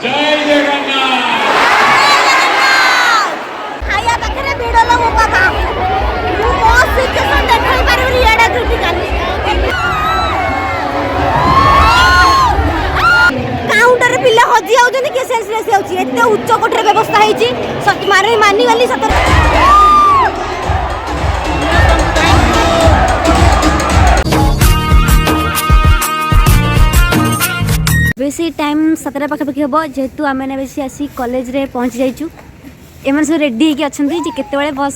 जय जगन्नाथ। खाया पाखरे भिड़ लो मो बाबा मु बस सिचुएशन देखै पारबनी एडा क्रिटिकल काउंटर पिला हजी आउछन के सेंसलेस आउछि एते उच्च कोठरे व्यवस्था ହେଇछि सच मारे मानी वाली सतर बेसी टाइम 7 पाखापाखि हम जेहेतु आम बेसी आसी कॉलेज रे पहुँची जाइचु एम सब रेडी होगी अच्छा केत बस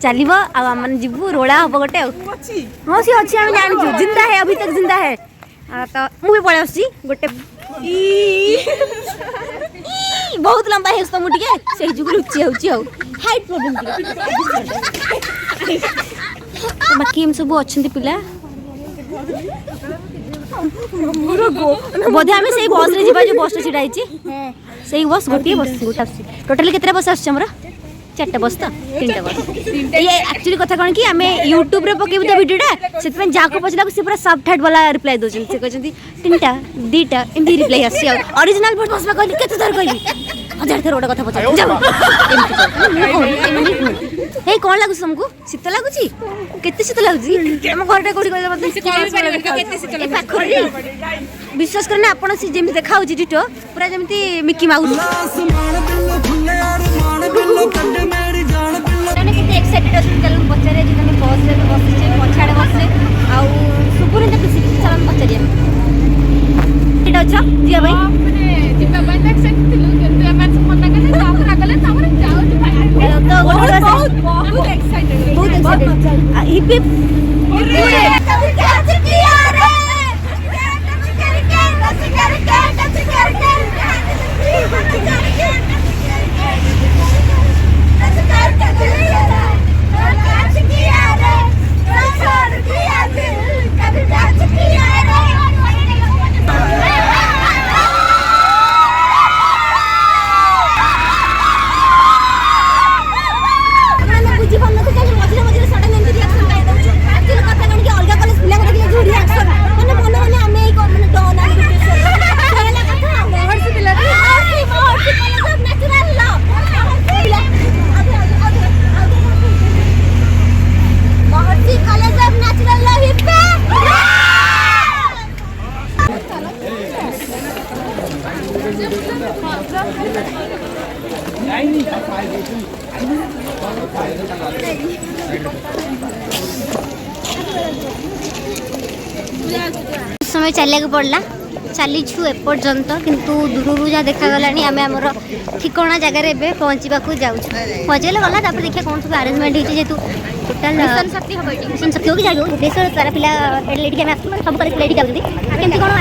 चलो आम जीवु रोड़ा हम गोटे हाँ सी अच्छी आम जानू जिंदा है अभी तक जिंदा है तो मुझे पड़े आस गोटे बहुत लंबा है तो मुझे से जो लुची हाइट प्रॉब्लम बाकी एम सब अच्छा पिला बोधे आम से बस रे जो बस छिड़ा से बस गोटे बस गोटा टोटाल केतटा बस आस 4टा बस तो 3टा बस ये एक्चुअली कथा कौन कि आम यूट्यूब रे पकेबी तो वीडियोटा से जाको पचला से पूरा सब ठाट वाला रिप्लाई दौन से कहते 3टा 2टा एमती रिप्लाई आसी ओरिजिनल भोट बसवा कहली केते थर कहली 1000 थर गोटे कथा पचार जाओ हे कौन लागुछ तुमको शीत लागुछ केते शीत लागुछ हम घरटा कोडी कहले पाखरी विश्वास करना आपण से जेमि देखा होची डिटो पूरा जेमति मिकी माउस मैंने कितने एक्साइटेड असन चलन पचारे जे तने बस रे बसछे पछाडे बसरे आ सुपुर इंद खुशी चलन पचारे केटा अच्छा जिया भाई माने जिबा भाई तक एक्साइटेड थिलु କିନ୍ତୁ एमन सब मना कले तापर आगले तापर जाउ तू भाई तो बहुत एक्साइटेड बहुत एक्साइटेड हिप हिप पूरे कभी क्या किया रे समय चलिया पड़ला चलीछु एपर्यंत किंतु दूर जहाँ देखागला आम आमर ठिकाना जगार पहुँचा जाऊँ पहुँचले गला देखिए कौन सब आरेंजमेंट होती जेहतु टोटाल मिशन शक्ति हो कि जाए भुवनेश्वर सारा पिला सब कॉलेज पिला जाऊँगी केमती कौन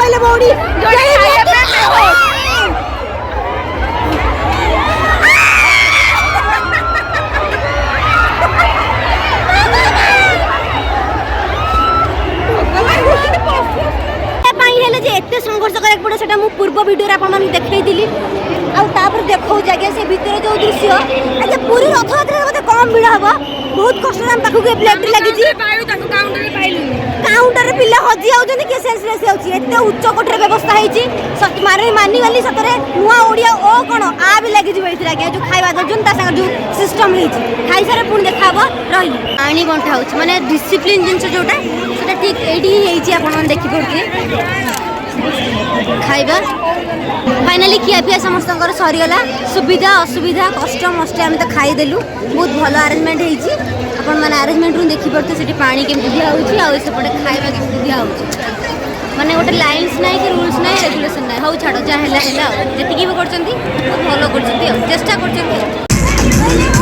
ହେଲେ ବଉଡ଼ି हेले जे एते संघर्ष करक पड़े सेटा मु पूर्व वीडियो रे आपन मन देखै दिली आ तापर देखौ जागे से भीतर जो दृश्य आज पूरी रथयात्रा मते कम भीड़ हबो बहुत कष्ट हम ताकू के प्लेट लागी जी पाइलु ताकू काउंटर रे पाइलु काउंटर रे पिल्ला हजी आउ जने के सेल्सलेस होची एते उच्च कोठरे व्यवस्था हैची सत मारे मानी वाली सतरे नुआ ओडिया ओ कोन आ भी लागी जी बैठला के जो खाइबा दजन ता संग जो सिस्टम हैची खाइ सारे पुन देखाबो रही पानी बंटा होची माने डिसिप्लिन जिंस जोटा सेटा ठीक एडी हैची आपन मन देखि पड़ती खाइबा फाइनाली खिया पिया समस्त सरीगला सुविधा असुविधा कष्ट मस्ट आम तो खाईदेलु बहुत भल आरेंजमेंट होती आपण मैंने आरेंजमेंट रूम देखी पड़ते से पानी केमती दिखाई आउ सेपटे खाଇବା केमती दिखाई माने गोटे लाइन्स ना कि रूल्स ना रेगुलेशन ना हौ छाड़ जहाँ है जी भी कर बहुत भल कर चेष्टा कर